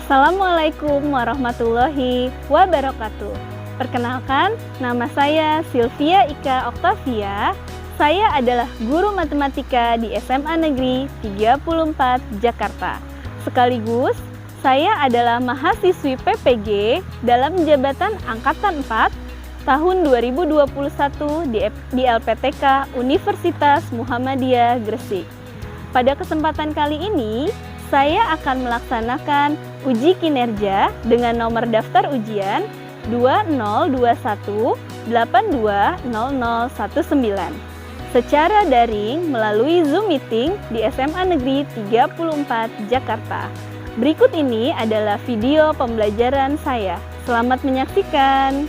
Assalamualaikum warahmatullahi wabarakatuh. Perkenalkan, nama saya Sylvia Ika Oktavia. Saya adalah guru matematika di SMA Negeri 34 Jakarta. Sekaligus, saya adalah mahasiswi PPG dalam jabatan Angkatan 4 tahun 2021 di LPTK Universitas Muhammadiyah Gresik. Pada kesempatan kali ini, saya akan melaksanakan uji kinerja dengan nomor daftar ujian 2021820019 secara daring melalui Zoom Meeting di SMA Negeri 34 Jakarta. Berikut ini adalah video pembelajaran saya. Selamat menyaksikan.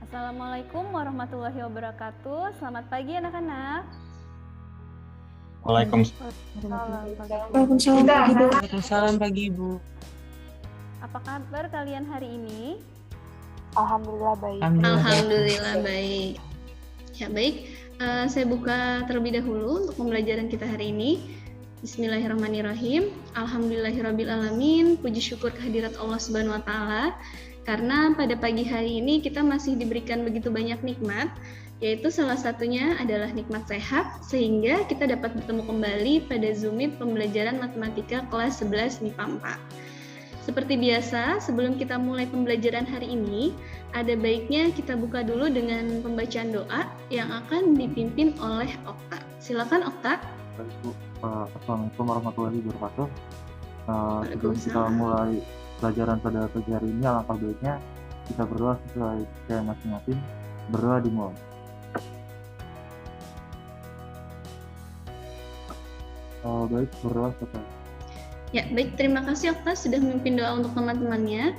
Assalamualaikum warahmatullahi wabarakatuh. Selamat pagi anak-anak. Waalaikumsalam pagi Ibu. Apa kabar kalian hari ini? Alhamdulillah baik. Alhamdulillah baik. Ya baik, saya buka terlebih dahulu untuk pembelajaran kita hari ini. Bismillahirrahmanirrahim. Alhamdulillahirrabbilalamin. Puji syukur kehadirat Allah Subhanahu wa taala. Karena pada pagi hari ini kita masih diberikan begitu banyak nikmat, yaitu salah satunya adalah nikmat sehat, sehingga kita dapat bertemu kembali pada Zoom Meet pembelajaran matematika kelas 11 MIPA 4. Seperti biasa, sebelum kita mulai pembelajaran hari ini, ada baiknya kita buka dulu dengan pembacaan doa yang akan dipimpin oleh Okta. Silakan Okta. Assalamualaikum warahmatullahi wabarakatuh. Sebelum kita mulai pelajaran pada pagi hari ini, alangkah baiknya kita berdoa sesuai kayak masing-masing. Berdoa dimulai. Baik, berdoa selesai. Ya, baik, terima kasih Okta sudah memimpin doa untuk teman-temannya.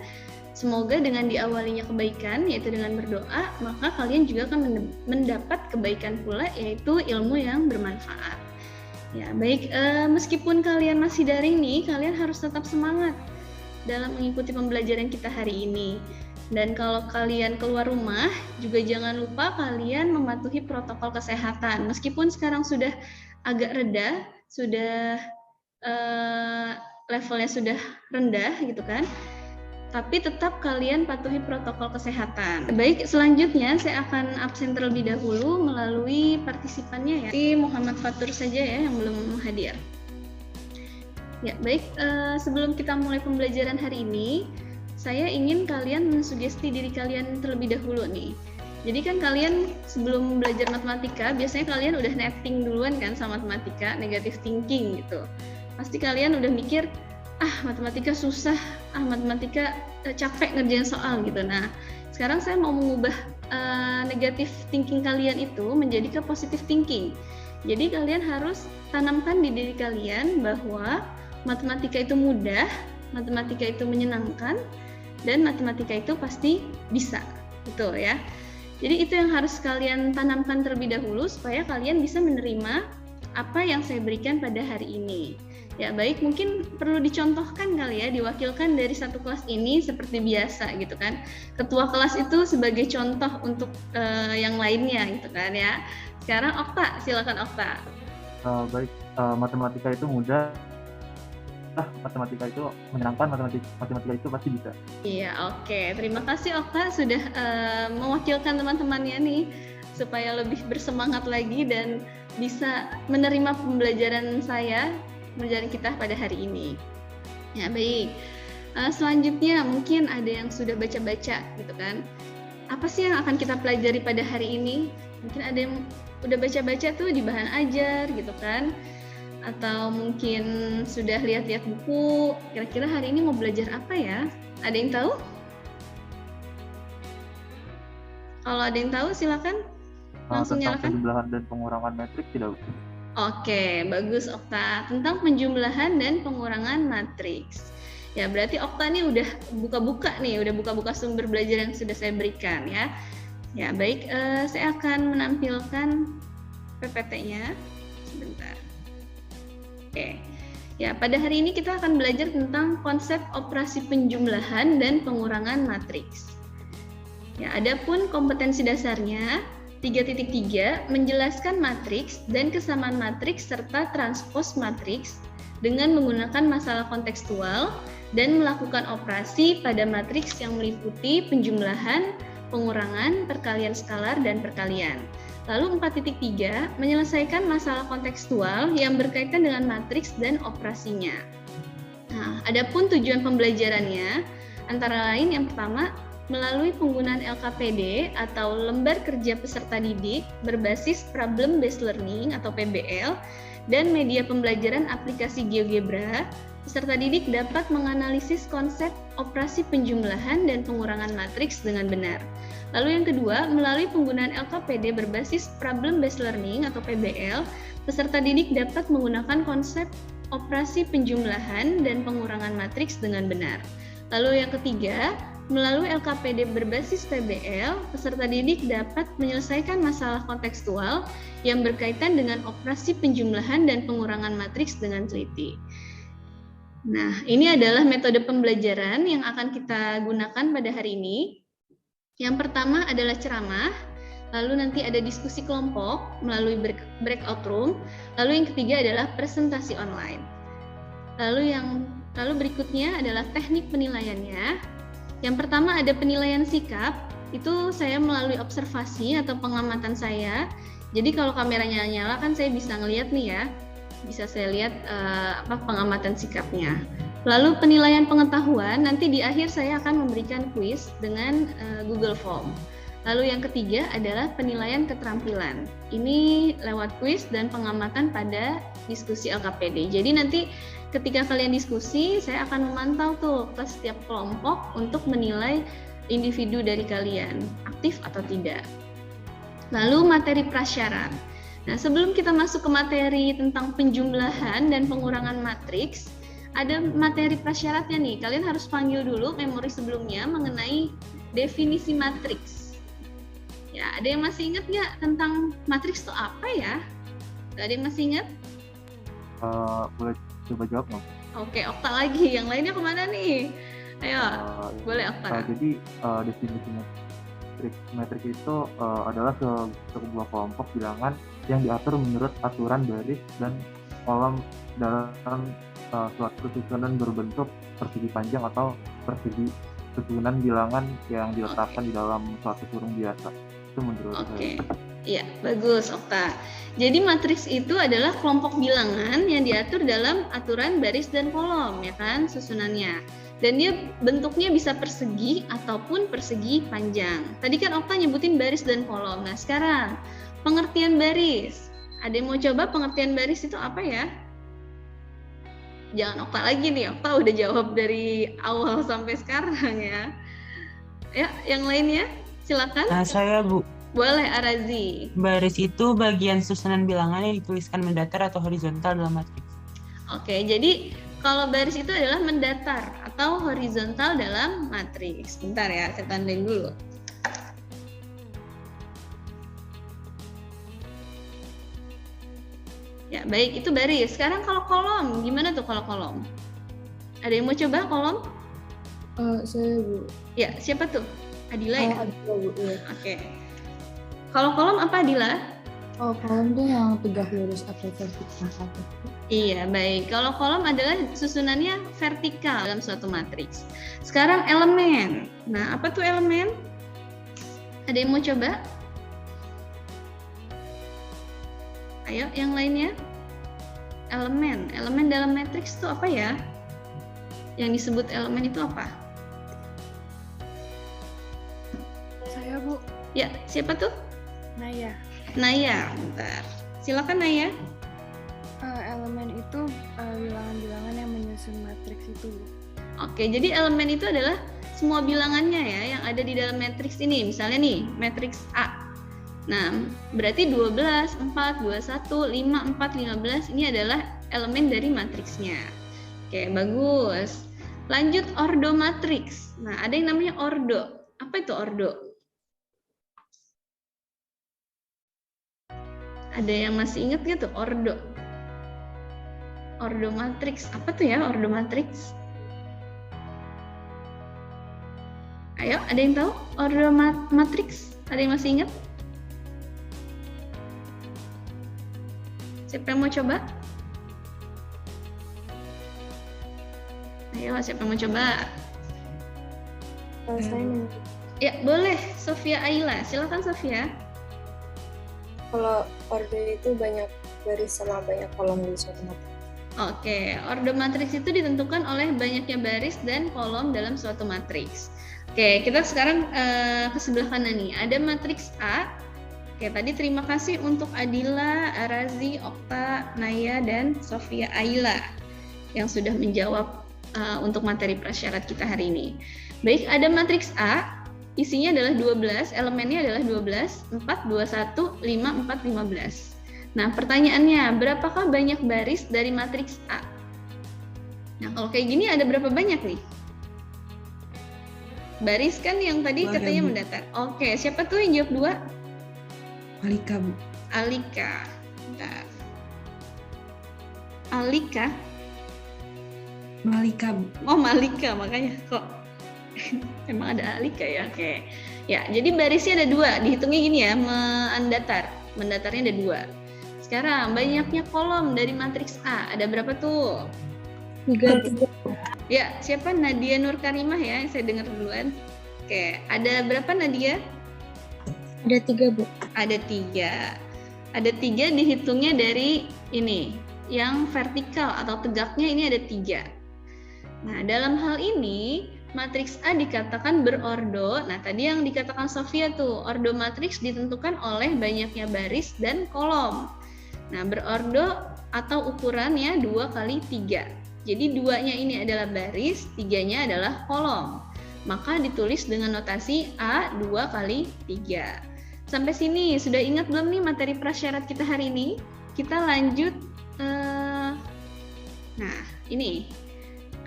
Semoga dengan diawalinya kebaikan, yaitu dengan berdoa, maka kalian juga akan mendapat kebaikan pula, yaitu ilmu yang bermanfaat. Ya, baik, meskipun kalian masih daring nih, kalian harus tetap semangat dalam mengikuti pembelajaran kita hari ini. Dan kalau kalian keluar rumah, juga jangan lupa kalian mematuhi protokol kesehatan. Meskipun sekarang sudah agak reda, sudah levelnya sudah rendah gitu kan, tapi tetap kalian patuhi protokol kesehatan. Baik, selanjutnya saya akan absen terlebih dahulu melalui partisipannya ya. Jadi Muhammad Fatur saja ya yang belum hadir. Ya, baik, sebelum kita mulai pembelajaran hari ini, saya ingin kalian mensugesti diri kalian terlebih dahulu nih. Jadi kan kalian sebelum belajar matematika, biasanya kalian udah netting duluan kan sama matematika, negative thinking gitu. Pasti kalian udah mikir, matematika susah, matematika capek ngerjain soal gitu. Nah, sekarang saya mau mengubah negative thinking kalian itu menjadi ke positive thinking. Jadi kalian harus tanamkan di diri kalian bahwa matematika itu mudah, matematika itu menyenangkan, dan matematika itu pasti bisa, gitu ya. Jadi itu yang harus kalian tanamkan terlebih dahulu supaya kalian bisa menerima apa yang saya berikan pada hari ini. Ya baik, mungkin perlu dicontohkan kali ya, diwakilkan dari satu kelas ini seperti biasa gitu kan. Ketua kelas itu sebagai contoh untuk yang lainnya gitu kan ya. Sekarang Okta, silakan Okta. Baik, matematika itu mudah. Matematika itu menyenangkan, matematika itu pasti bisa. Iya, oke. Terima kasih Okta sudah mewakilkan teman-temannya nih supaya lebih bersemangat lagi dan bisa menerima pembelajaran kita pada hari ini. Ya, baik. Selanjutnya mungkin ada yang sudah baca-baca gitu kan. Apa sih yang akan kita pelajari pada hari ini? Mungkin ada yang udah baca-baca tuh di bahan ajar gitu kan. Atau mungkin sudah lihat-lihat buku, kira-kira hari ini mau belajar apa ya? Ada yang tahu? Kalau ada yang tahu silakan langsung nyalakan. Tentang penjumlahan dan pengurangan matriks tidak? Oke, bagus Okta. Tentang penjumlahan dan pengurangan matriks. Ya, berarti Okta nih udah buka-buka sumber belajar yang sudah saya berikan ya. Ya, baik, saya akan menampilkan PPT-nya. Sebentar. Oke. Ya, pada hari ini kita akan belajar tentang konsep operasi penjumlahan dan pengurangan matriks. Ya, adapun kompetensi dasarnya 3.3 menjelaskan matriks dan kesamaan matriks serta transpos matriks dengan menggunakan masalah kontekstual dan melakukan operasi pada matriks yang meliputi penjumlahan, pengurangan, perkalian skalar, dan perkalian. Lalu 4.3 menyelesaikan masalah kontekstual yang berkaitan dengan matriks dan operasinya. Nah, adapun tujuan pembelajarannya antara lain yang pertama melalui penggunaan LKPD atau lembar kerja peserta didik berbasis problem based learning atau PBL dan media pembelajaran aplikasi GeoGebra, peserta didik dapat menganalisis konsep operasi penjumlahan dan pengurangan matriks dengan benar. Lalu yang kedua, melalui penggunaan LKPD berbasis problem based learning atau PBL, peserta didik dapat menggunakan konsep operasi penjumlahan dan pengurangan matriks dengan benar. Lalu yang ketiga, melalui LKPD berbasis PBL, peserta didik dapat menyelesaikan masalah kontekstual yang berkaitan dengan operasi penjumlahan dan pengurangan matriks dengan teliti. Nah, ini adalah metode pembelajaran yang akan kita gunakan pada hari ini. Yang pertama adalah ceramah, lalu nanti ada diskusi kelompok melalui breakout room, lalu yang ketiga adalah presentasi online. Lalu berikutnya adalah teknik penilaiannya. Yang pertama ada penilaian sikap, itu saya melalui observasi atau pengamatan saya. Jadi kalau kameranya nyala kan saya bisa ngelihat nih ya, bisa saya lihat pengamatan sikapnya. Lalu penilaian pengetahuan, nanti di akhir saya akan memberikan kuis dengan Google Form. Lalu yang ketiga adalah penilaian keterampilan. Ini lewat kuis dan pengamatan pada diskusi LKPD. Jadi nanti ketika kalian diskusi, saya akan memantau tuh ke setiap kelompok untuk menilai individu dari kalian, aktif atau tidak. Lalu materi prasyarat. Nah, sebelum kita masuk ke materi tentang penjumlahan dan pengurangan matriks, ada materi prasyaratnya nih. Kalian harus panggil dulu memori sebelumnya mengenai definisi matriks. Ya, ada yang masih ingat nggak tentang matriks itu apa ya? Ada yang masih ingat? Boleh coba jawab nggak? Oke, Okta lagi. Yang lainnya kemana nih? Ayo, boleh Okta. Jadi definisi metrik itu adalah sebuah kelompok bilangan yang diatur menurut aturan baris dan kolom dalam suatu susunan berbentuk persegi panjang atau persegi susunan bilangan yang diletakkan di dalam suatu kurung biasa. Itu menurut saya. Iya, bagus Okta. Jadi matriks itu adalah kelompok bilangan yang diatur dalam aturan baris dan kolom, ya kan, susunannya. Dan dia bentuknya bisa persegi ataupun persegi panjang. Tadi kan Okta nyebutin baris dan kolom. Nah, sekarang pengertian baris. Ada yang mau coba pengertian baris itu apa ya? Jangan Okta lagi nih, Okta udah jawab dari awal sampai sekarang ya. Ya, yang lainnya silakan. Saya Bu. Boleh Arazi. Baris itu bagian susunan bilangan yang dituliskan mendatar atau horizontal dalam matriks. Oke, jadi kalau baris itu adalah mendatar atau horizontal dalam matriks. Bentar ya, saya tandain dulu. Ya, baik, itu baris. Sekarang kalau kolom, gimana tuh kalau kolom? Ada yang mau coba kolom? Saya Bu. Ya, siapa tuh? Adila ya? Adila Bu, ya. Oke. Kalau kolom apa Adila? Oh, kolom tuh yang tegak lurus atau vertikal. Iya, baik. Kalau kolom adalah susunannya vertikal dalam suatu matriks. Sekarang elemen. Nah, apa tuh elemen? Ada yang mau coba? Ayo, yang lainnya. Elemen. Elemen dalam matriks itu apa ya? Yang disebut elemen itu apa? Saya Bu. Ya, siapa tuh? Naya. Naya, bentar. Silakan Naya. Elemen itu bilangan-bilangan yang menyusun matriks itu Bu. Oke, jadi elemen itu adalah semua bilangannya ya yang ada di dalam matriks ini. Misalnya nih, matriks A. Nah, berarti 12, 4, 21, 5, 4, 15 ini adalah elemen dari matriksnya. Oke, bagus. Lanjut ordo matriks. Nah, ada yang namanya ordo. Apa itu ordo? Ada yang masih ingat gitu ordo? Ordo matriks. Apa tuh ya ordo matriks? Ayo, ada yang tahu ordo matriks? Ada yang masih ingat? Siapa yang mau coba? Ayo, siapa yang mau coba? Ya, boleh. Sofia Aila. Silakan Sofia. Kalau ordo itu banyak baris sama banyak kolom di suatu matriks. Oke, ordo matriks itu ditentukan oleh banyaknya baris dan kolom dalam suatu matriks. Oke, kita sekarang ke sebelah kanan nih. Ada matriks A. Oke, tadi terima kasih untuk Adila, Arazi, Okta, Naya, dan Sofia Aila yang sudah menjawab untuk materi prasyarat kita hari ini. Baik, ada matriks A. Isinya adalah 12, elemennya adalah 12, 4, 21, 5, 4, 15. Nah, pertanyaannya, berapakah banyak baris dari matriks A? Nah, kalau kayak gini ada berapa banyak nih? Baris kan yang tadi Dua, katanya Bu. mendatar. Oke, siapa tuh yang jawab 2? Malika, Bu. Alika. Bentar. Alika? Malika, Bu. Oh, Malika, makanya kok emang ada Alika ya. Oke. Ya, jadi barisnya ada 2. Dihitungnya gini ya, mendatar. Mendatarnya ada 2. Sekarang banyaknya kolom dari matriks A. Ada berapa tuh? 3. Ya, siapa? Nadia Nur Karimah ya, yang saya dengar duluan. Oke, ada berapa Nadia? Ada 3, Bu. Ada 3. Ada 3 dihitungnya dari ini. Yang vertikal atau tegaknya ini ada 3. Nah, dalam hal ini matriks A dikatakan berordo. Nah, tadi yang dikatakan Sofia tuh, ordo matriks ditentukan oleh banyaknya baris dan kolom. Nah, berordo atau ukurannya 2 kali 3. Jadi 2-nya ini adalah baris, 3-nya adalah kolom. Maka ditulis dengan notasi A 2 kali 3. Sampai sini sudah ingat belum nih materi prasyarat kita hari ini? Kita lanjut. Nah, ini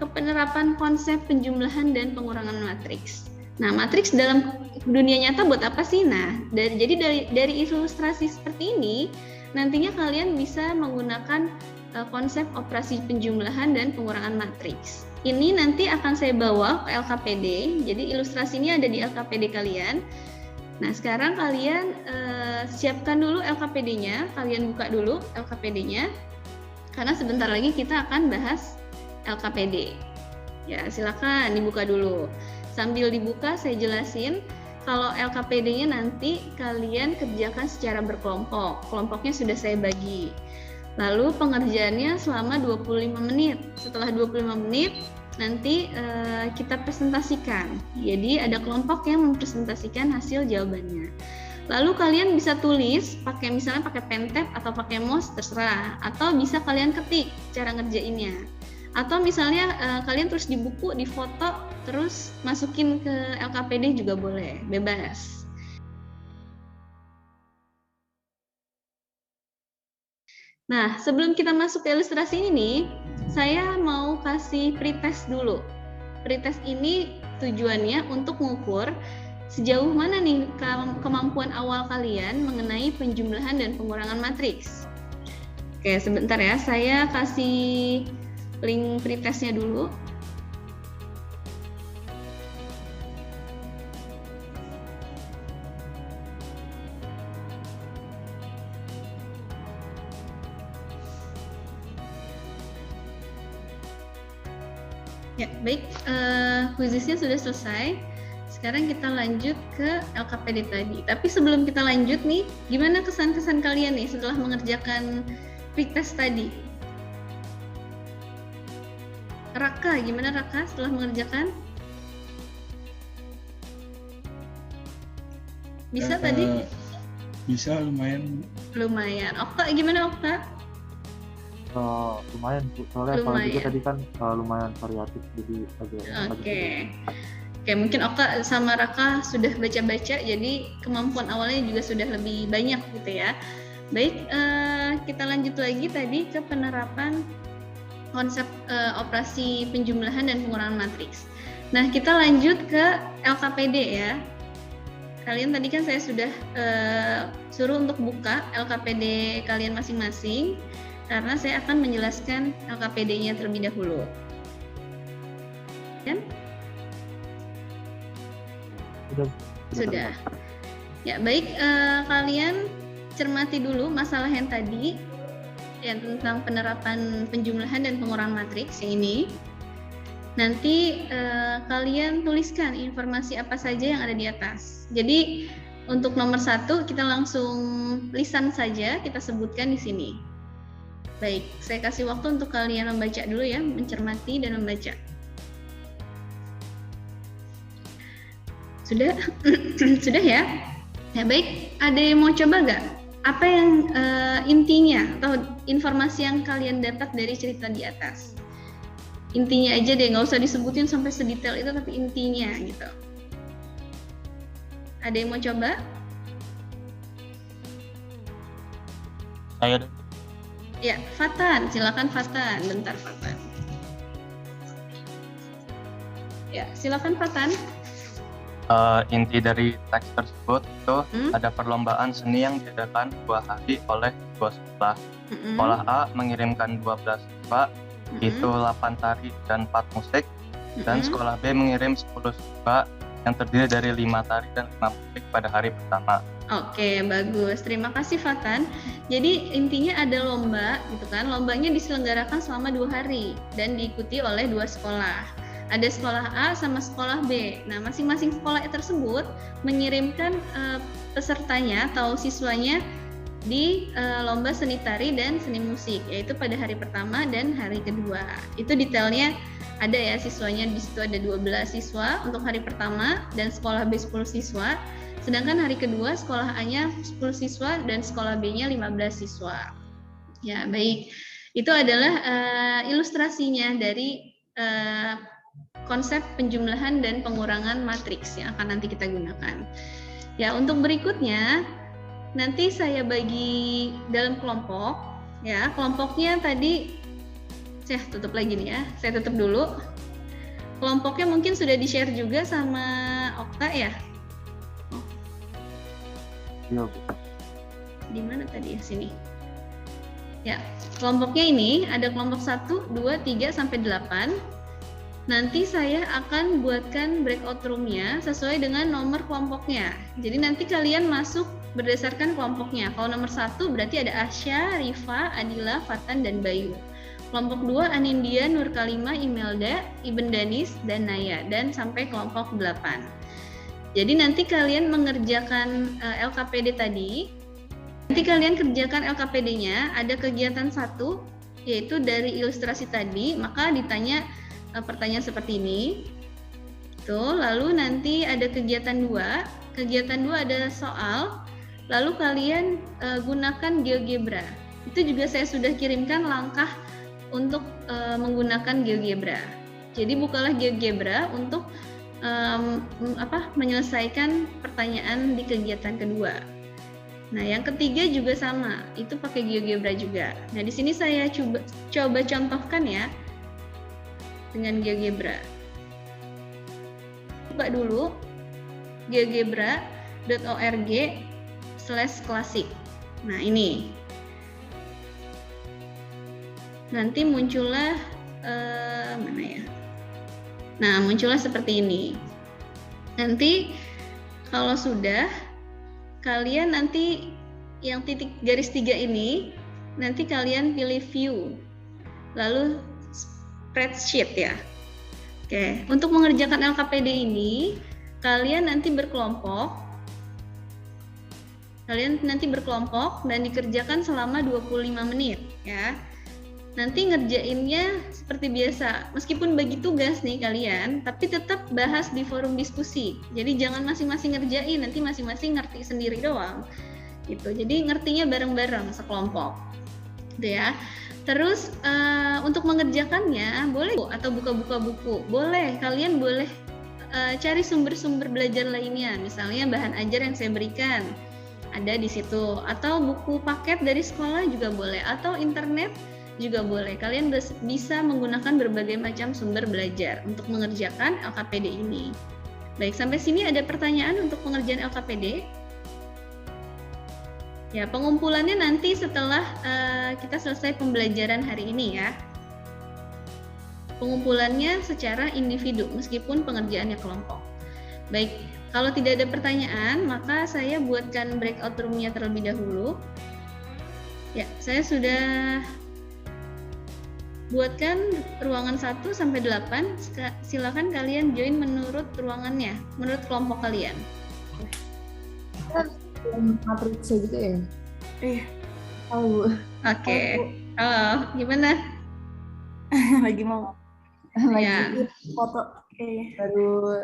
ke penerapan konsep penjumlahan dan pengurangan matriks. Nah, matriks dalam dunia nyata buat apa sih? Nah, dari ilustrasi seperti ini, nantinya kalian bisa menggunakan konsep operasi penjumlahan dan pengurangan matriks. Ini nanti akan saya bawa ke LKPD, jadi ilustrasi ini ada di LKPD kalian. Nah, sekarang kalian siapkan dulu LKPD-nya, kalian buka dulu LKPD-nya, karena sebentar lagi kita akan bahas LKPD. Ya, silakan dibuka dulu. Sambil dibuka saya jelasin kalau LKPD-nya nanti kalian kerjakan secara berkelompok. Kelompoknya sudah saya bagi. Lalu pengerjaannya selama 25 menit. Setelah 25 menit nanti kita presentasikan. Jadi ada kelompok yang mempresentasikan hasil jawabannya. Lalu kalian bisa tulis misalnya pakai pen tab atau pakai mouse terserah, atau bisa kalian ketik cara ngerjainnya. Atau misalnya kalian tulis di buku, di foto, terus masukin ke LKPD juga boleh, bebas. Nah, sebelum kita masuk ke ilustrasi ini, saya mau kasih pretest dulu. Pretest ini tujuannya untuk mengukur sejauh mana nih kemampuan awal kalian mengenai penjumlahan dan pengurangan matriks. Oke, sebentar ya, saya kasih link pretestnya dulu. Ya, baik, kuisisnya sudah selesai. Sekarang kita lanjut ke LKPD tadi. Tapi sebelum kita lanjut nih, gimana kesan-kesan kalian nih setelah mengerjakan pretest tadi? Raka, gimana Raka setelah mengerjakan? Bisa tadi? Bisa, lumayan. Lumayan. Okta, gimana Okta? Lumayan, soalnya kalau juga tadi kan lumayan variatif, jadi agak. Oke, mungkin Okta sama Raka sudah baca-baca, jadi kemampuan awalnya juga sudah lebih banyak gitu ya. Baik, kita lanjut lagi tadi ke penerapan konsep operasi penjumlahan dan pengurangan matriks. Nah, kita lanjut ke LKPD ya. Kalian tadi kan saya sudah suruh untuk buka LKPD kalian masing-masing karena saya akan menjelaskan LKPD-nya terlebih dahulu. Kan? Sudah. Ya, baik, kalian cermati dulu masalah yang tadi yang tentang penerapan penjumlahan dan pengurangan matriks yang ini. Nanti kalian tuliskan informasi apa saja yang ada di atas. Jadi untuk nomor 1 kita langsung lisan saja kita sebutkan di sini. Baik, saya kasih waktu untuk kalian membaca dulu ya, mencermati dan membaca. Sudah? Sudah ya? Ya baik, ada yang mau coba nggak? Apa yang intinya atau informasi yang kalian dapat dari cerita di atas? Intinya aja deh, nggak usah disebutin sampai sedetail itu, tapi intinya gitu. Ada yang mau coba? Saya Ya, Fatan, silakan Fatan. Bentar Fatan. Ya, silakan Fatan. inti dari teks tersebut itu ada perlombaan seni yang diadakan 2 hari oleh 2 sekolah. Sekolah A mengirimkan 12 siswa, itu 8 tari dan 4 musik, dan sekolah B mengirim 10 siswa yang terdiri dari 5 tari dan 5 musik pada hari pertama. Oke, bagus. Terima kasih Fatan. Jadi intinya ada lomba gitu kan. Lombanya diselenggarakan selama 2 hari dan diikuti oleh 2 sekolah. Ada sekolah A sama sekolah B. Nah, masing-masing sekolah tersebut mengirimkan pesertanya atau siswanya di lomba seni tari dan seni musik, yaitu pada hari pertama dan hari kedua. Itu detailnya ada ya, siswanya di situ ada 12 siswa untuk hari pertama dan sekolah B 10 siswa. Sedangkan hari kedua sekolah A-nya 10 siswa dan sekolah B-nya 15 siswa. Ya, baik. Itu adalah ilustrasinya dari konsep penjumlahan dan pengurangan matriks yang akan nanti kita gunakan. Ya, untuk berikutnya nanti saya bagi dalam kelompok. Ya, kelompoknya tadi saya tutup lagi nih ya. Saya tutup dulu. Kelompoknya mungkin sudah di-share juga sama Okta ya. Iya, Bu. Di mana tadi ya? Sini. Ya, kelompoknya ini ada kelompok 1, 2, 3 sampai 8. Nanti saya akan buatkan breakout room-nya sesuai dengan nomor kelompoknya. Jadi nanti kalian masuk berdasarkan kelompoknya. Kalau nomor 1 berarti ada Asya, Rifa, Adila, Fatan, dan Bayu. Kelompok 2 Anindya, Nur Kalima, Imelda, Iben Danis, dan Naya. Dan sampai kelompok 8. Jadi nanti kalian mengerjakan LKPD tadi. Nanti kalian kerjakan LKPD-nya, ada kegiatan 1, yaitu dari ilustrasi tadi, maka ditanya pertanyaan seperti ini. Tuh, lalu nanti ada kegiatan 2. Kegiatan 2 ada soal, lalu kalian gunakan GeoGebra. Itu juga saya sudah kirimkan langkah untuk menggunakan GeoGebra. Jadi bukalah GeoGebra untuk menyelesaikan pertanyaan di kegiatan kedua. Nah, yang ketiga juga sama, itu pakai GeoGebra juga. Nah, di sini saya coba contohkan ya dengan GeoGebra. Buka dulu geogebra.org/klasik. Nah, ini. Nanti muncullah mana ya? Nah, muncullah seperti ini. Nanti kalau sudah, kalian nanti yang titik garis 3 ini, nanti kalian pilih view. Lalu spreadsheet ya. Oke, untuk mengerjakan LKPD ini, kalian nanti berkelompok. Kalian nanti berkelompok dan dikerjakan selama 25 menit ya. Nanti ngerjainnya seperti biasa, meskipun bagi tugas nih kalian, tapi tetap bahas di forum diskusi. Jadi jangan masing-masing ngerjain, nanti masing-masing ngerti sendiri doang. Gitu. Jadi ngertinya bareng-bareng sekelompok. Gitu ya. Terus untuk mengerjakannya boleh atau buka-buka buku. Boleh, kalian boleh cari sumber-sumber belajar lainnya. Misalnya bahan ajar yang saya berikan ada di situ, atau buku paket dari sekolah juga boleh, atau internet juga boleh. Kalian bisa menggunakan berbagai macam sumber belajar untuk mengerjakan LKPD ini. Baik, sampai sini ada pertanyaan untuk pengerjaan LKPD? Ya, pengumpulannya nanti setelah kita selesai pembelajaran hari ini ya. Pengumpulannya secara individu meskipun pengerjaannya kelompok. Baik, kalau tidak ada pertanyaan, maka saya buatkan breakout room-nya terlebih dahulu. Ya, saya sudah buatkan ruangan 1 sampai 8. Silakan kalian join menurut ruangannya, menurut kelompok kalian. Matriksnya gitu ya? Tahu. Oke. Oh, gimana? Lagi mau Ya. foto baru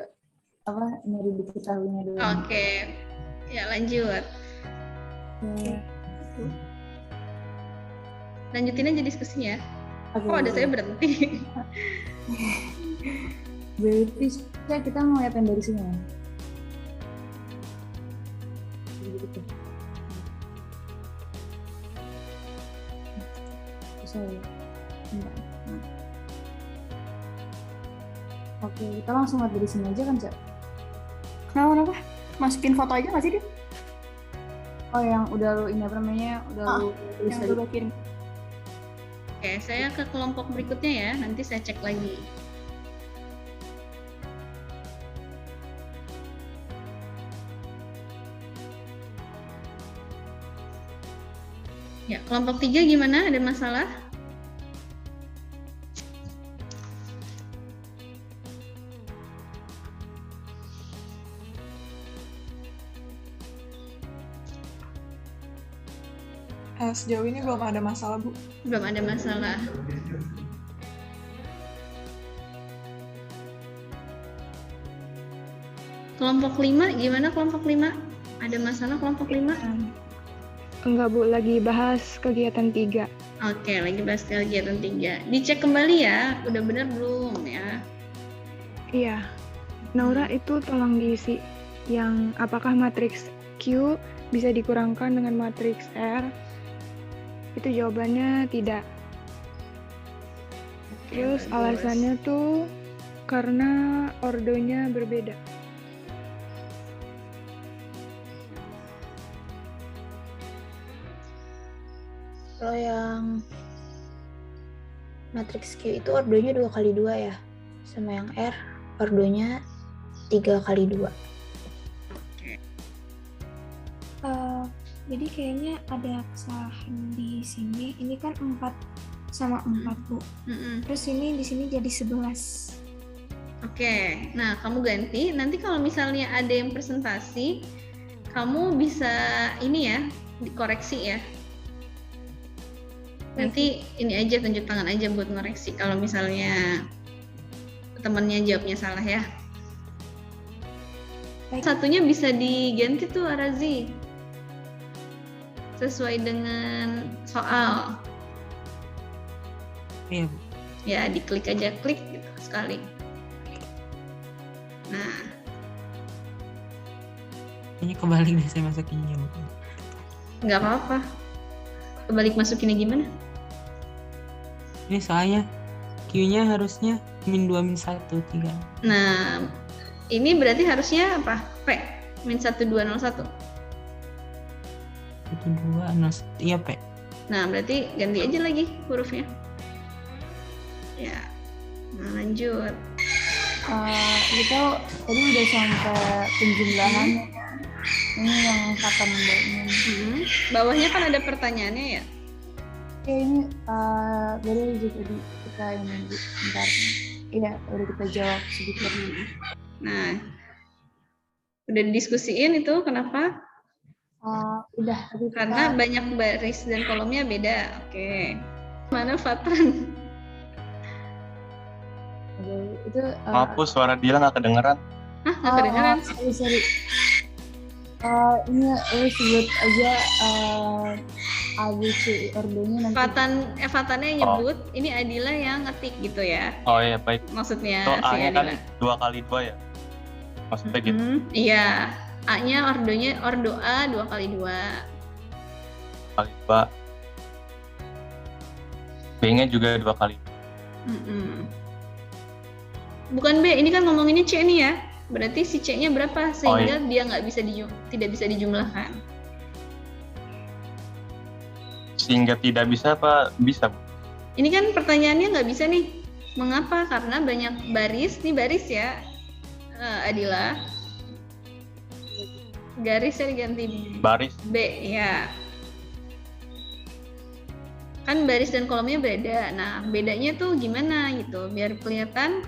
nyari diketahuinya dulu. Oke. Ya, lanjut. Lanjutin aja diskusinya. Oh, ada saya berhenti. Berarti kita mau lihat yang dari sini ya? Gitu. Bisa ya? Enggak. Oke, kita langsung lihat dari sini aja kan, Cak? Kenapa? Masukin foto aja nggak sih, Dit? Oh, yang udah lu ini apa namanya? Udah lu tulis Yang tadi. udah kirim. Oke, saya ke kelompok berikutnya ya. Nanti saya cek lagi. Ya, kelompok 3 gimana? Ada masalah? Sejauh ini belum ada masalah, Bu. Belum ada masalah. Kelompok 5 gimana kelompok 5? Ada masalah kelompok 5? Enggak, Bu, lagi bahas kegiatan 3. Oke, lagi bahas kegiatan 3. Dicek kembali ya, udah benar belum ya? Iya. Naura, itu tolong diisi yang apakah matriks Q bisa dikurangkan dengan matriks R? Itu jawabannya tidak. Terus alasannya tuh karena ordonya berbeda. Kalau yang matriks Q itu ordonya 2x2 ya, sama yang R ordonya 3x2. Jadi kayaknya ada kesalahan di sini. Ini kan 4 sama 4, Bu. Terus ini di sini jadi 11. Oke, nah kamu ganti. Nanti kalau misalnya ada yang presentasi, kamu bisa ini ya, dikoreksi ya. Nanti ini aja tunjuk tangan aja buat ngoreksi kalau misalnya temannya jawabnya salah ya. Satunya bisa diganti tuh Arazi. Sesuai dengan soal. Iya, Bu. Ya, diklik aja, klik gitu sekali. Nah. Ini kebalik deh saya masukinnya, Bu. Nggak apa-apa. Kebalik masukinnya gimana? Ini soalnya Q-nya harusnya -2 -1 3. Nah, ini berarti harusnya apa? P -1201. 1201. Iya, P. Nah, berarti ganti aja lagi hurufnya. Ya. Nah, lanjut. Kita tadi udah sampai penjumlahan. Ini yang kata mbaknya. Bawahnya kan ada pertanyaannya ya? Oke, ini baru aja tadi kita ini bentar. Iya, udah kita jawab sedikit dulu. Nah, udah didiskusiin itu kenapa? Udah. Karena banyak baris dan kolomnya beda. Oke. Mana Fatran? Itu. Maaf, Bu, suara dia nggak kedengeran. Hah, nggak kedengeran? Sorry. Ini sebut aja ABC ordernya nanti. Fatannya nyebut, ini Adila yang ngetik gitu ya. Oh iya, baik. Maksudnya so, si A-nya Adila. Kan 2x2 ya? Maksudnya gitu? Iya, A-nya ordo A 2x2. Kali 2. B-nya juga 2 kali. Bukan B, ini kan ngomonginnya C nih ya. Berarti si C-nya berapa sehingga dia tidak bisa dijumlahkan. sehingga tidak bisa apa bisa, Bu? Ini kan pertanyaannya nggak bisa nih. Mengapa? Karena banyak baris. Ini baris ya, Adila. Garisnya diganti Baris. B ya. Kan baris dan kolomnya beda. Nah, bedanya tuh gimana gitu? Biar kelihatan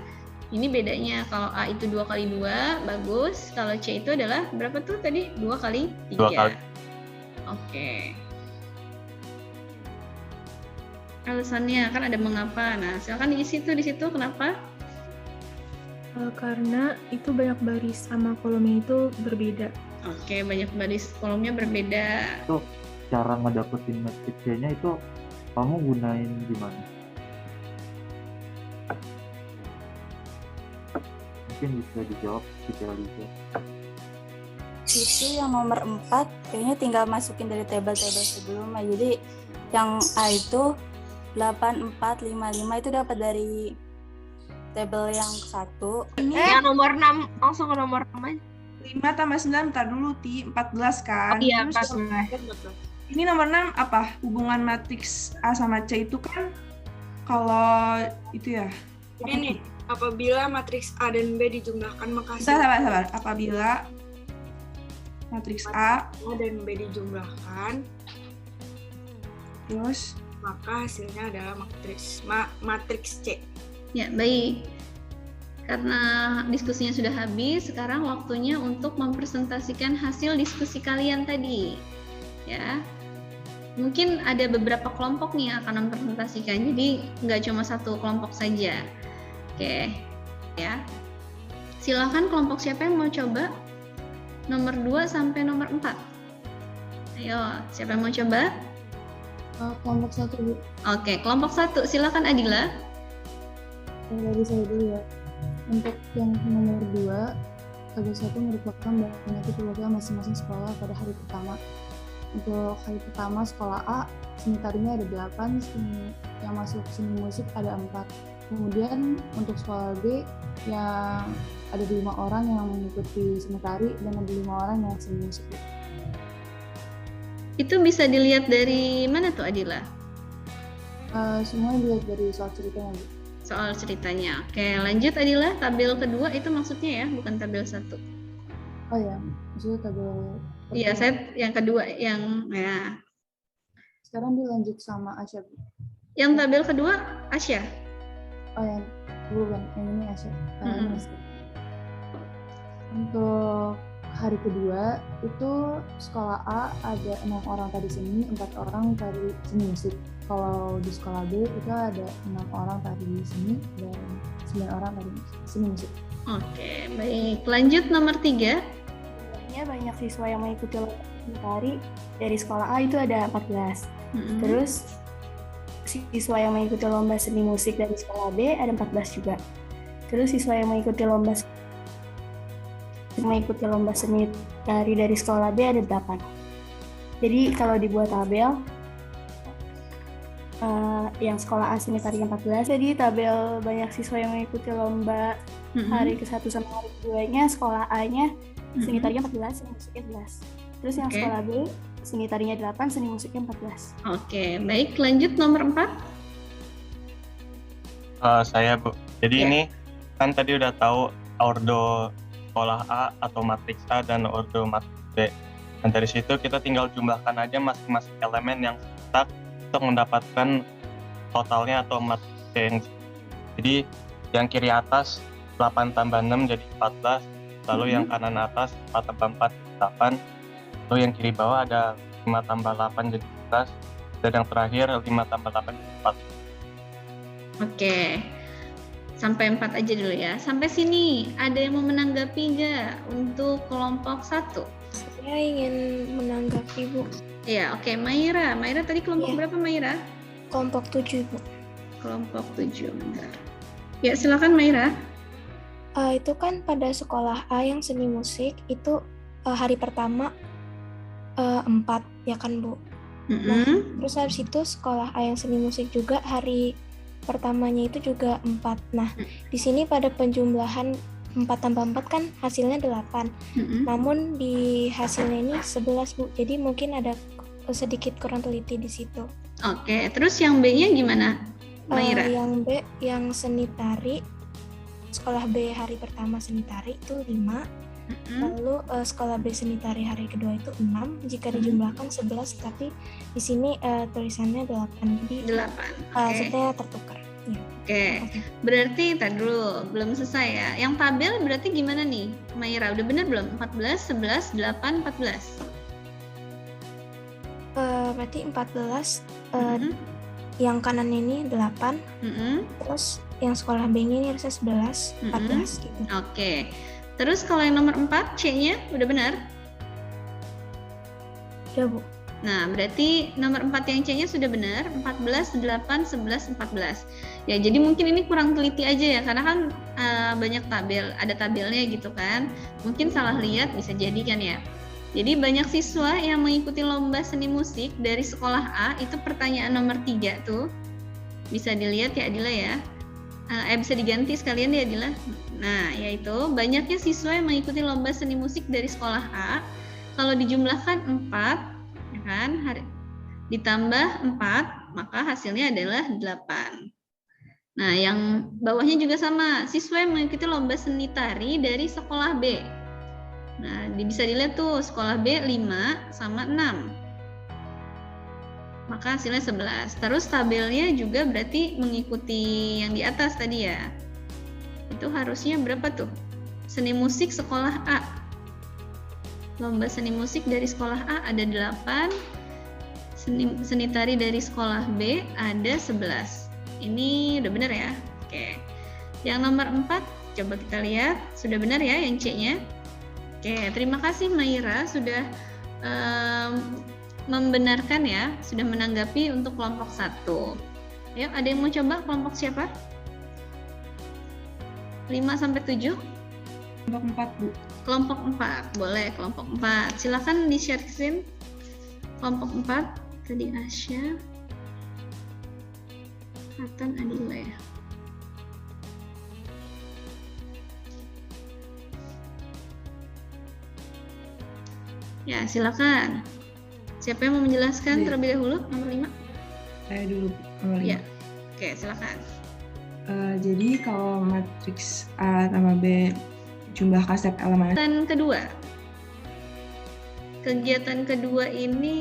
ini bedanya. Kalau A itu 2 kali 2, bagus. Kalau C itu adalah berapa tuh tadi? 2 kali 3. 2 kali. Oke. Alasannya kan ada mengapa. Nah, silakan diisi tuh di situ kenapa? Karena itu banyak baris sama kolomnya itu berbeda. Oke, banyak baris kolomnya berbeda. Itu cara ngedapetin matrix C-nya itu kamu gunain gimana? Mungkin bisa dijawab secara detail. Itu yang nomor 4 kayaknya tinggal masukin dari tabel-tabel sebelumnya. Jadi yang A itu 8455 itu dapat dari tabel yang 1. Ini yang nomor 6, langsung ke nomor 6 aja. 5 tambah 9, bentar dulu, Ti. 14 kan? Oh iya, Terus 14. Ini nomor 6 apa? Hubungan matriks A sama C itu kan kalau itu ya. Ini nih, apabila matriks A dan B dijumlahkan maka Sabar. Apabila matriks A dan B dijumlahkan, terus maka hasilnya adalah matriks C. Ya, baik. Karena diskusinya sudah habis, sekarang waktunya untuk mempresentasikan hasil diskusi kalian tadi. Ya. Mungkin ada beberapa kelompok nih yang akan mempresentasikan, jadi nggak cuma satu kelompok saja. Oke, ya. Silakan kelompok siapa yang mau coba? Nomor 2 sampai nomor 4. Ayo, siapa yang mau coba? Kelompok 1, Bu. Oke, kelompok 1. Silakan Adila. Dari saya dulu ya. Untuk yang nomor 2, tabel 1 merupakan banyaknya keluarga masing-masing sekolah pada hari pertama. Untuk hari pertama sekolah A, seni tarinya ada 8, yang masuk seni musik ada 4. Kemudian untuk sekolah B yang ada 5 orang yang mengikuti seni tari dan ada 5 orang yang seni musik. Itu bisa dilihat dari mana tuh Adila? Semua dilihat dari soal ceritanya, Bu. Soal ceritanya. Oke, lanjut Adila. Tabel kedua itu maksudnya ya, bukan tabel 1. Oh ya, maksudnya tabel. Iya, saya yang kedua yang ya. Sekarang dilanjut sama Asya, Bu. Yang tabel kedua Asya. Oh yang bukan, yang ini Asya. Untuk hari kedua itu sekolah A ada 6 orang tadi seni, 4 orang tadi seni musik. Kalau di sekolah B itu ada 6 orang tadi seni dan 9 orang tadi seni musik. Oke, baik. Lanjut nomor 3. Banyak siswa yang mengikuti lomba seni tari. Dari sekolah A itu ada 14. Terus siswa yang mengikuti lomba seni musik dari sekolah B ada 14 juga. Terus siswa yang mengikuti lomba seni tari dari sekolah B ada 8. Jadi kalau dibuat tabel yang sekolah A seni tari 14, jadi tabel banyak siswa yang mengikuti lomba hari ke-1 sama hari ke-2-nya sekolah A-nya seni tarinya 14, seni musiknya 11. Terus yang sekolah B seni tarinya 8, seni musiknya 14. Oke, baik. Lanjut nomor 4. Saya, Bu. Jadi ini kan tadi udah tahu ordo sekolah A atau matriks A dan ordo matriks B. Dan dari situ kita tinggal jumlahkan aja masing-masing elemen yang setak untuk mendapatkan totalnya atau matriks B. Jadi yang kiri atas 8 tambah 6 jadi 14, lalu yang kanan atas 4 tambah 4 jadi 8, lalu yang kiri bawah ada 5 tambah 8 jadi 11, dan yang terakhir 5 tambah 8 jadi 4. Oke. Sampai 4 aja dulu ya. Sampai sini, ada yang mau menanggapi nggak untuk kelompok 1? Saya ingin menanggapi, Bu. Ya, oke. Maira. Maira tadi kelompok berapa, Maira? Kelompok 7, Bu. Kelompok 7, bentar. Ya, silakan Maira. Itu kan pada sekolah A yang seni musik, itu hari pertama 4, ya kan, Bu? Nah, terus habis itu sekolah A yang seni musik juga hari pertamanya itu juga 4. Nah, di sini pada penjumlahan 4 tambah 4 kan hasilnya 8. Namun di hasilnya ini 11, Bu. Jadi mungkin ada sedikit kurang teliti di situ. Oke, terus yang B-nya gimana, Maira? Yang B, yang seni tari, sekolah B hari pertama seni tari itu 5. Lalu sekolah B seni tari hari kedua itu 6. Jika dijumlahkan 11, tapi di sini tulisannya 8. Jadi 8. saya tertukar. Ya. Oke, berarti tadi dulu belum selesai ya. Yang tabel berarti gimana nih, Maira? Udah bener belum? 14, 11, 8, 14. Berarti 14. Yang kanan ini 8. Terus yang sekolah B ini harusnya 11, 14 gitu. Oke. Terus kalau yang nomor 4, C-nya udah benar? Udah, Bu. Nah, berarti nomor 4 yang C-nya sudah benar, 14, 8, 11, 14. Ya, jadi mungkin ini kurang teliti aja ya, karena kan banyak tabel, ada tabelnya gitu kan. Mungkin salah lihat, bisa jadi kan ya. Jadi banyak siswa yang mengikuti lomba seni musik dari sekolah A, itu pertanyaan nomor 3 tuh. Bisa dilihat ya Adila ya. Bisa diganti sekalian ya Adila. Nah, yaitu banyaknya siswa yang mengikuti lomba seni musik dari sekolah A. Kalau dijumlahkan 4, ya kan, ditambah 4, maka hasilnya adalah 8. Nah, yang bawahnya juga sama, siswa yang mengikuti lomba seni tari dari sekolah B. Nah, bisa dilihat tuh, sekolah B 5 sama 6. Maka hasilnya 11. Terus tabelnya juga berarti mengikuti yang di atas tadi ya. Itu harusnya berapa tuh? Seni musik sekolah A. Lomba seni musik dari sekolah A ada 8. Seni tari dari sekolah B ada 11. Ini udah benar ya? Oke. Yang nomor 4, coba kita lihat. Sudah benar ya yang C-nya? Oke, terima kasih Maira sudah membenarkan ya, sudah menanggapi untuk kelompok 1. Ayo, ada yang mau coba kelompok siapa? 5 sampai 7? Kelompok 4, Bu. Kelompok 4, boleh kelompok 4. Silakan di-share screen. Kelompok 4, tadi Asya, Atan, Adila ya. Ya, silakan. Siapa yang mau menjelaskan terlebih dahulu, nomor 5? Saya dulu, nomor 5. Ya, oke, silakan. Jadi kalau matriks A tambah B jumlah kasep elemen. Kegiatan kedua ini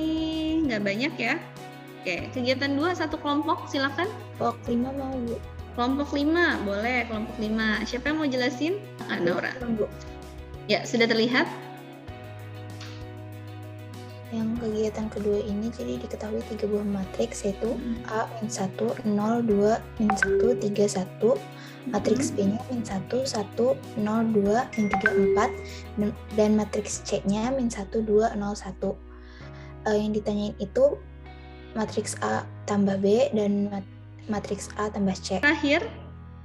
nggak banyak ya. Oke, kegiatan 2 satu kelompok, silakan. Kelompok 5 mau, Bu. Kelompok 5, boleh kelompok 5. Siapa yang mau jelasin? Naura. Ya, sudah terlihat. Yang kegiatan kedua ini jadi diketahui 3 buah matriks, yaitu A -1, 0, 2, -1, 3, 1. Matriks B-nya -1, 1, 0, 2, -3, 4. Dan matriks C-nya -1, 2, 0, 1. Yang ditanyain itu matriks A tambah B dan matriks A tambah C. Terakhir,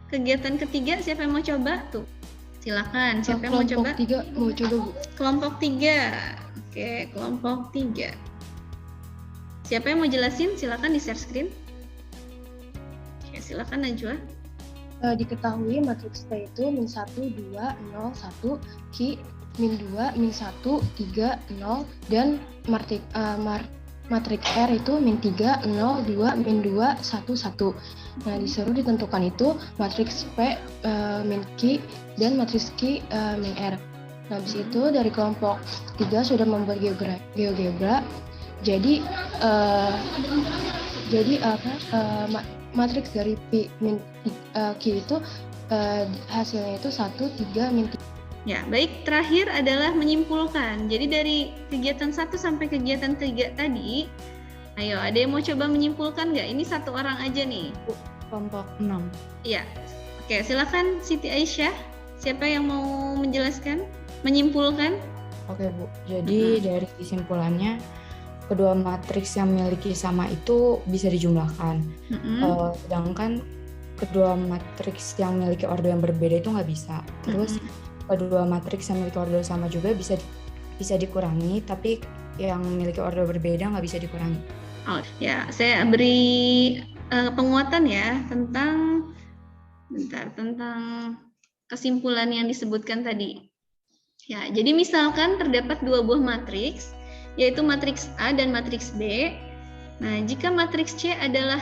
kegiatan ketiga siapa yang mau coba? Tuh, silakan. Siapa yang mau coba? Kelompok 3 mau coba, Bu. Kelompok 3. Oke, kelompok 3. Siapa yang mau jelasin? Silakan di share screen. Oke, silakan Najwa. Diketahui matriks P itu -1, 2, 0, 1, Q, -2, -1, 3, 0, dan matriks R itu -3, 0, 2, -2, 1, 1. Nah, disuruh ditentukan itu matriks P -Q dan matriks Q -R. Nah, habis itu dari kelompok 3 sudah membuat GeoGebra. Jadi matriks dari P min Q itu hasilnya itu 1, 3, min 3. Ya, baik. Terakhir adalah menyimpulkan. Jadi dari kegiatan 1 sampai kegiatan 3 tadi, ayo ada yang mau coba menyimpulkan nggak? Ini satu orang aja nih. Kelompok 6. Iya. Oke, silakan Siti Aisyah. Siapa yang mau menjelaskan? Menyimpulkan? Oke, Bu. Jadi dari kesimpulannya, kedua matriks yang memiliki sama itu bisa dijumlahkan. Sedangkan kedua matriks yang memiliki ordo yang berbeda itu nggak bisa. Terus kedua matriks yang memiliki ordo sama juga bisa dikurangi, tapi yang memiliki ordo berbeda nggak bisa dikurangi. Oh ya, saya beri penguatan ya tentang kesimpulan yang disebutkan tadi. Ya, jadi misalkan terdapat 2 buah matriks yaitu matriks A dan matriks B. Nah, jika matriks C adalah,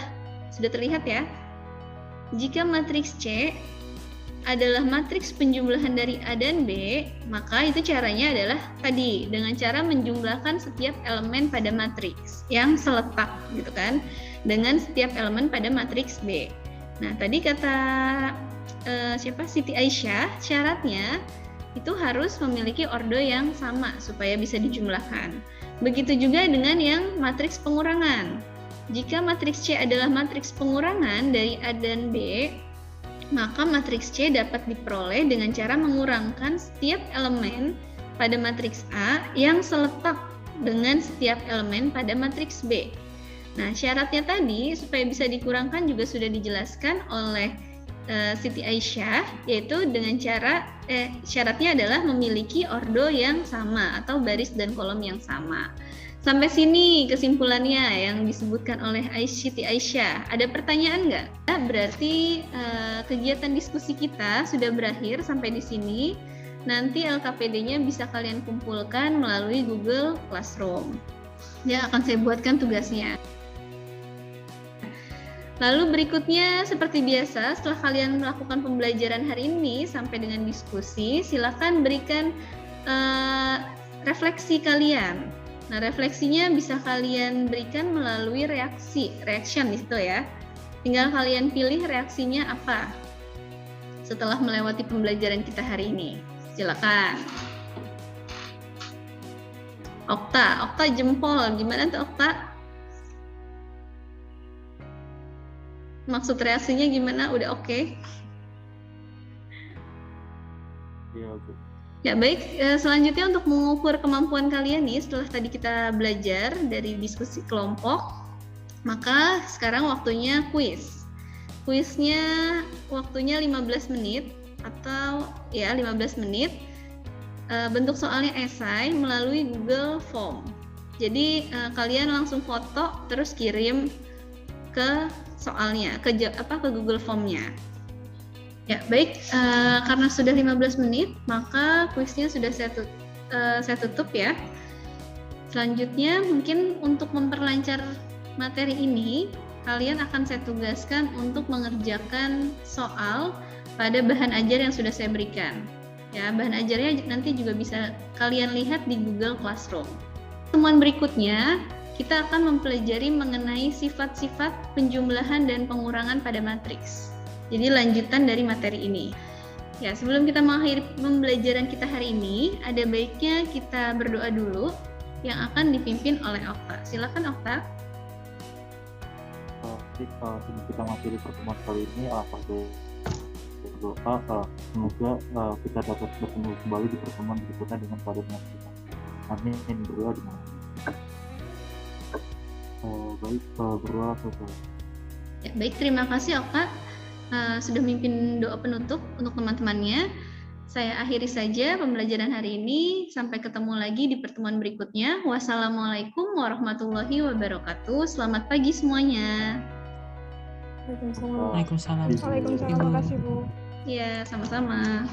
sudah terlihat ya, jika matriks C adalah matriks penjumlahan dari A dan B, maka itu caranya adalah tadi dengan cara menjumlahkan setiap elemen pada matriks yang seletak gitu kan dengan setiap elemen pada matriks B. Nah, tadi kata Siti Aisyah, syaratnya itu harus memiliki ordo yang sama supaya bisa dijumlahkan. Begitu juga dengan yang matriks pengurangan. Jika matriks C adalah matriks pengurangan dari A dan B, maka matriks C dapat diperoleh dengan cara mengurangkan setiap elemen pada matriks A yang seletak dengan setiap elemen pada matriks B. Nah, syaratnya tadi supaya bisa dikurangkan juga sudah dijelaskan oleh Siti Aisyah, yaitu dengan cara syaratnya adalah memiliki ordo yang sama atau baris dan kolom yang sama. Sampai sini kesimpulannya yang disebutkan oleh Siti Aisyah. Ada pertanyaan nggak? Nah, berarti kegiatan diskusi kita sudah berakhir sampai di sini. Nanti LKPD-nya bisa kalian kumpulkan melalui Google Classroom. Ya, akan saya buatkan tugasnya. Lalu berikutnya seperti biasa, setelah kalian melakukan pembelajaran hari ini sampai dengan diskusi, silakan berikan refleksi kalian. Nah, refleksinya bisa kalian berikan melalui reaction di situ ya. Tinggal kalian pilih reaksinya apa setelah melewati pembelajaran kita hari ini. Silakan. Okta jempol. Gimana tuh Okta? Maksud reaksinya gimana? Udah oke? Iya, Bu. Ya baik, selanjutnya untuk mengukur kemampuan kalian nih setelah tadi kita belajar dari diskusi kelompok, maka sekarang waktunya kuis. Kuisnya waktunya 15 menit atau ya 15 menit. Bentuk soalnya esai melalui Google Form. Jadi kalian langsung foto terus kirim ke soalnya, ke Google Form-nya. Ya, baik, karena sudah 15 menit, maka kuisnya sudah saya tutup ya. Selanjutnya, mungkin untuk memperlancar materi ini, kalian akan saya tugaskan untuk mengerjakan soal pada bahan ajar yang sudah saya berikan. Ya, bahan ajarnya nanti juga bisa kalian lihat di Google Classroom. Pertemuan berikutnya, kita akan mempelajari mengenai sifat-sifat penjumlahan dan pengurangan pada matriks. Jadi lanjutan dari materi ini. Ya, sebelum kita mengakhiri pembelajaran kita hari ini, ada baiknya kita berdoa dulu yang akan dipimpin oleh Okta. Silakan Okta. Sebelum kita mengakhiri pertemuan kali ini, alangkah berdoa semoga kita dapat bertemu kembali di pertemuan berikutnya dengan keadaan yang kita. Amin. Berdoa dengan baik, berdoa selesai. Ya, baik, terima kasih Okta. Sudah memimpin doa penutup untuk teman-temannya. Saya akhiri saja pembelajaran hari ini. Sampai ketemu lagi di pertemuan berikutnya. Wassalamualaikum warahmatullahi wabarakatuh. Selamat pagi semuanya. Waalaikumsalam. Waalaikumsalam. Terima kasih, Bu. Ya, sama-sama.